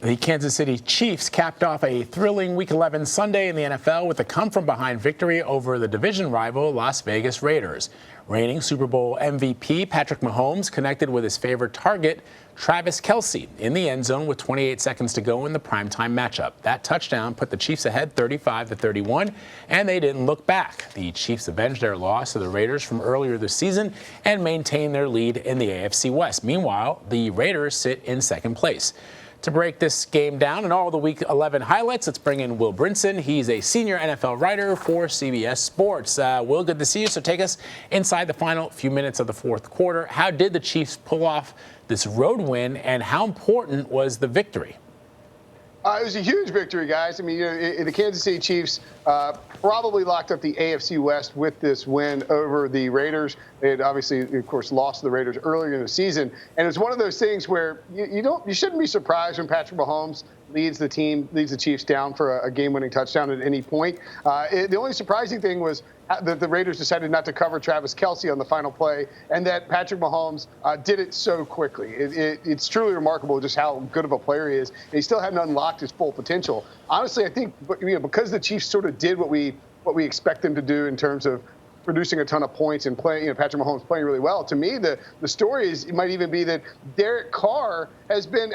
The Kansas City Chiefs capped off a thrilling Week 11 Sunday in the NFL with a come-from-behind victory over the division rival Las Vegas Raiders. Reigning Super Bowl MVP Patrick Mahomes connected with his favorite target, Travis Kelce, in the end zone with 28 seconds to go in the primetime matchup. That touchdown put the Chiefs ahead 35-31, and they didn't look back. The Chiefs avenged their loss to the Raiders from earlier this season and maintained their lead in the AFC West. Meanwhile, the Raiders sit in second place. To break this game down and all the Week 11 highlights, let's bring in Will Brinson. He's a senior NFL writer for CBS Sports. Will, good to see you. So take us inside the final few minutes of the fourth quarter. How did the Chiefs pull off this road win, and how important was the victory? It was a huge victory, guys. I mean, the Kansas City Chiefs probably locked up the AFC West with this win over the Raiders. They had obviously, of course, lost to the Raiders earlier in the season, and it's one of those things where you shouldn't be surprised when Patrick Mahomes leads the Chiefs down for a game-winning touchdown at any point. The only surprising thing was that the Raiders decided not to cover Travis Kelce on the final play, and that Patrick Mahomes did it so quickly. It's truly remarkable just how good of a player he is. And he still hadn't unlocked his full potential. Honestly, I think because the Chiefs sort of did what we expect them to do in terms of producing a ton of points and playing, Patrick Mahomes playing really well. To me, the story is, it might even be that Derek Carr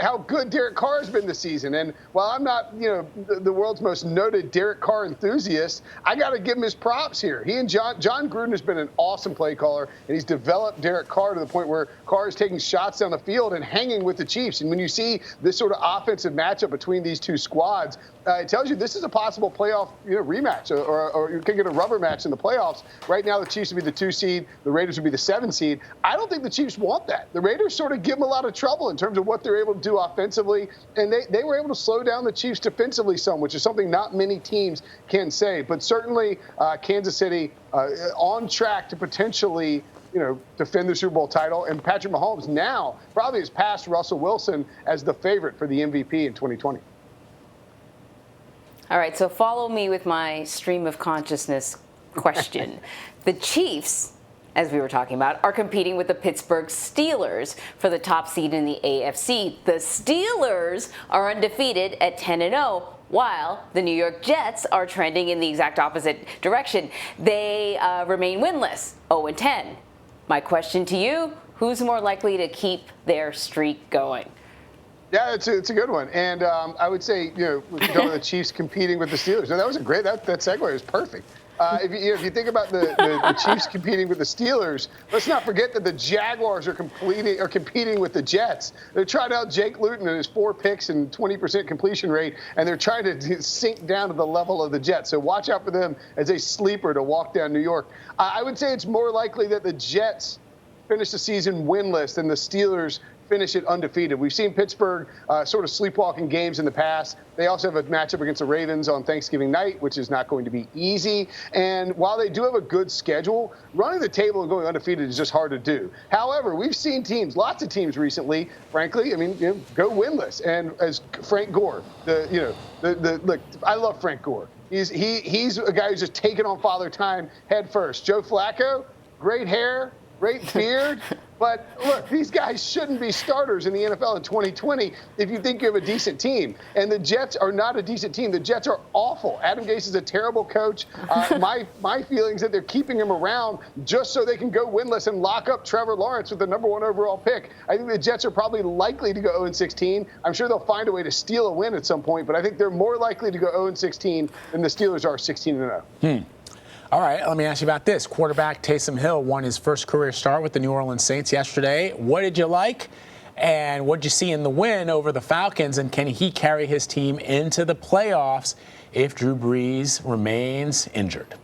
how good Derek Carr has been this season. And while I'm not, the world's most noted Derek Carr enthusiast, I got to give him his props here. He and John Gruden has been an awesome play caller, and he's developed Derek Carr to the point where Carr is taking shots down the field and hanging with the Chiefs. And when you see this sort of offensive matchup between these two squads, it tells you this is a possible playoff rematch, or you can get a rubber match in the playoffs. Right now, the Chiefs would be the 2 seed, the Raiders would be the 7 seed. I don't think the Chiefs want that. The Raiders sort of give them a lot of trouble in terms of what they're able to do offensively, and they were able to slow down the Chiefs defensively some, which is something not many teams can say. But certainly, Kansas City on track to potentially defend the Super Bowl title, and Patrick Mahomes now probably has passed Russell Wilson as the favorite for the MVP in 2020. All right, so follow me with my stream of consciousness question. The Chiefs, as we were talking about, are competing with the Pittsburgh Steelers for the top seed in the AFC. The Steelers are undefeated at 10-0, while the New York Jets are trending in the exact opposite direction. They remain winless, 0-10. My question to you, who's more likely to keep their streak going? Yeah, it's a good one. And I would say, with the Chiefs competing with the Steelers. No, that was a great, that segue was perfect. If you think about the Chiefs competing with the Steelers, let's not forget that the Jaguars are competing with the Jets. They're trying out Jake Luton and his 4 picks and 20% completion rate, and they're trying to sink down to the level of the Jets. So watch out for them as a sleeper to walk down New York. I would say it's more likely that the Jets finish the season winless than the Steelers finish it undefeated. We've seen Pittsburgh sort of sleepwalking games in the past. They also have a matchup against the Ravens on Thanksgiving night, which is not going to be easy. And while they do have a good schedule, running the table and going undefeated is just hard to do. However, we've seen lots of teams recently, frankly, go winless. And as Frank Gore, look, I love Frank Gore. He's a guy who's just taken on Father Time head first. Joe Flacco, great hair, great beard. But look, these guys shouldn't be starters in the NFL in 2020 if you think you have a decent team. And the Jets are not a decent team. The Jets are awful. Adam Gase is a terrible coach. My feeling is that they're keeping him around just so they can go winless and lock up Trevor Lawrence with the number 1 overall pick. I think the Jets are probably likely to go 0-16. I'm sure they'll find a way to steal a win at some point, but I think they're more likely to go 0-16 than the Steelers are 16-0. All right, let me ask you about this. Quarterback Taysom Hill won his first career start with the New Orleans Saints yesterday. What did you like? And what did you see in the win over the Falcons? And can he carry his team into the playoffs if Drew Brees remains injured?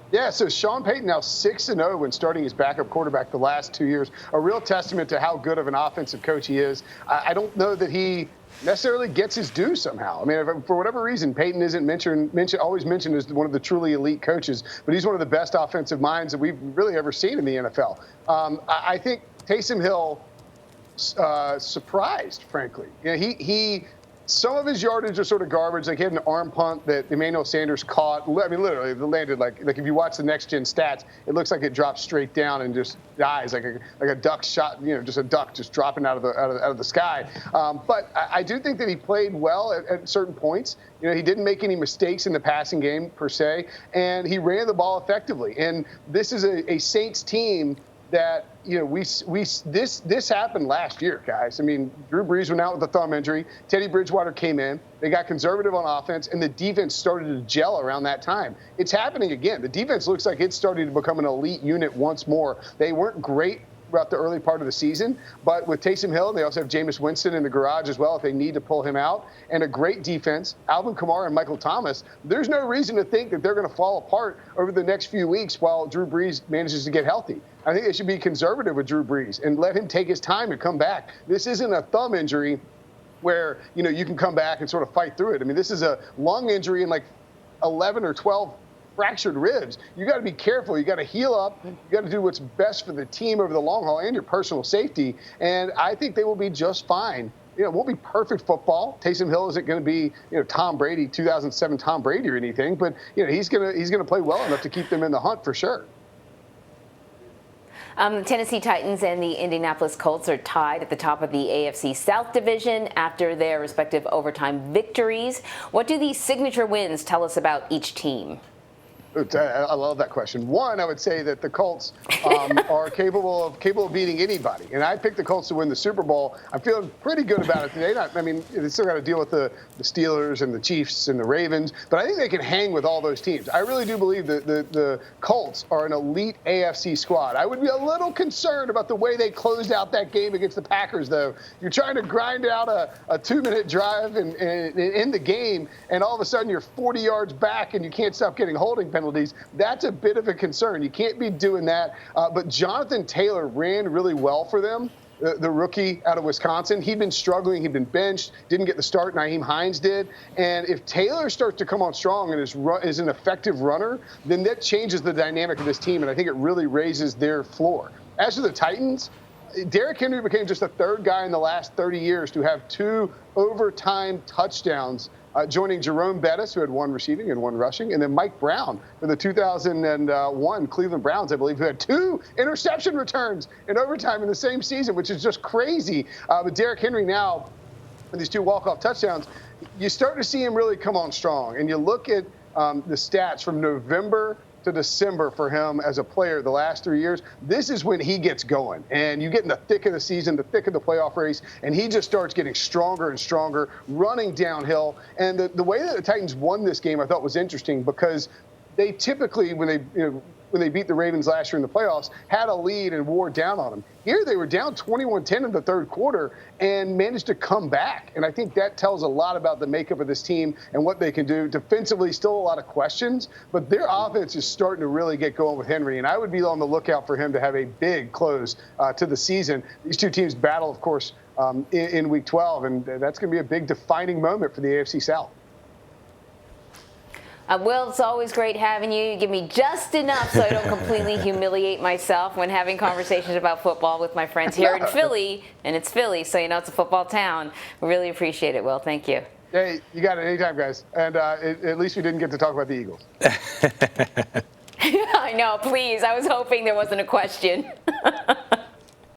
Yeah, so Sean Payton now 6-0 when starting his backup quarterback the last 2 years. A real testament to how good of an offensive coach he is. I don't know that he necessarily gets his due somehow. I mean, for whatever reason, Payton isn't always mentioned as one of the truly elite coaches, but he's one of the best offensive minds that we've really ever seen in the NFL. I think Taysom Hill surprised, frankly. He Some of his yardage is sort of garbage. Like he had an arm punt that Emmanuel Sanders caught. I mean, literally, it landed like if you watch the next gen stats, it looks like it drops straight down and just dies like a duck shot. Just a duck just dropping out of the sky. But I do think that he played well at certain points. He didn't make any mistakes in the passing game per se, and he ran the ball effectively. And this is a Saints team that this happened last year, guys. I mean, Drew Brees went out with a thumb injury. Teddy Bridgewater came in. They got conservative on offense, and the defense started to gel around that time. It's happening again. The defense looks like it's starting to become an elite unit once more. They weren't great throughout the early part of the season, but with Taysom Hill, they also have Jameis Winston in the garage as well if they need to pull him out, and a great defense, Alvin Kamara and Michael Thomas. There's no reason to think that they're going to fall apart over the next few weeks while Drew Brees manages to get healthy. I think they should be conservative with Drew Brees and let him take his time to come back. This isn't a thumb injury where, you can come back and sort of fight through it. I mean, this is a lung injury and like 11 or 12 fractured ribs. You got to be careful. You got to heal up. You got to do what's best for the team over the long haul and your personal safety. And I think they will be just fine. It won't be perfect football. Taysom Hill isn't going to be, Tom Brady, 2007 Tom Brady or anything, but he's going to play well enough to keep them in the hunt for sure. The Tennessee Titans and the Indianapolis Colts are tied at the top of the AFC South Division after their respective overtime victories. What do these signature wins tell us about each team? I love that question. One, I would say that the Colts are capable of beating anybody, and I picked the Colts to win the Super Bowl. I'm feeling pretty good about it today. They still got to deal with the Steelers and the Chiefs and the Ravens, but I think they can hang with all those teams. I really do believe that the Colts are an elite AFC squad. I would be a little concerned about the way they closed out that game against the Packers, though. You're trying to grind out a 2-minute drive and end the game, and all of a sudden you're 40 yards back and you can't stop getting holding penalties. That's a bit of a concern. You can't be doing that. But Jonathan Taylor ran really well for them, the rookie out of Wisconsin. He'd been struggling. He'd been benched, didn't get the start. Nyheim Hines did. And if Taylor starts to come on strong and is an effective runner, then that changes the dynamic of this team, and I think it really raises their floor. As for the Titans, Derrick Henry became just the third guy in the last 30 years to have 2 overtime touchdowns, joining Jerome Bettis, who had 1 receiving and 1 rushing, and then Mike Brown for the 2001 Cleveland Browns, I believe, who had 2 interception returns in overtime in the same season, which is just crazy. But Derrick Henry now, with these 2 walk-off touchdowns, you start to see him really come on strong. And you look at the stats from November to December for him as a player the last 3 years. This is when he gets going, and you get in the thick of the season, the thick of the playoff race, and he just starts getting stronger and stronger, running downhill. And the way that the Titans won this game I thought was interesting, because they typically, when they beat the Ravens last year in the playoffs, had a lead and wore down on them. Here they were down 21-10 in the third quarter and managed to come back. And I think that tells a lot about the makeup of this team and what they can do. Defensively, still a lot of questions, but their offense is starting to really get going with Henry. And I would be on the lookout for him to have a big close to the season. These 2 teams battle, of course, in Week 12, and that's going to be a big defining moment for the AFC South. Will, it's always great having you. You give me just enough so I don't completely humiliate myself when having conversations about football with my friends here in Philly. And it's Philly, so it's a football town. We really appreciate it, Will. Thank you. Hey, you got it anytime, guys. And at least we didn't get to talk about the Eagles. I know, please. I was hoping there wasn't a question.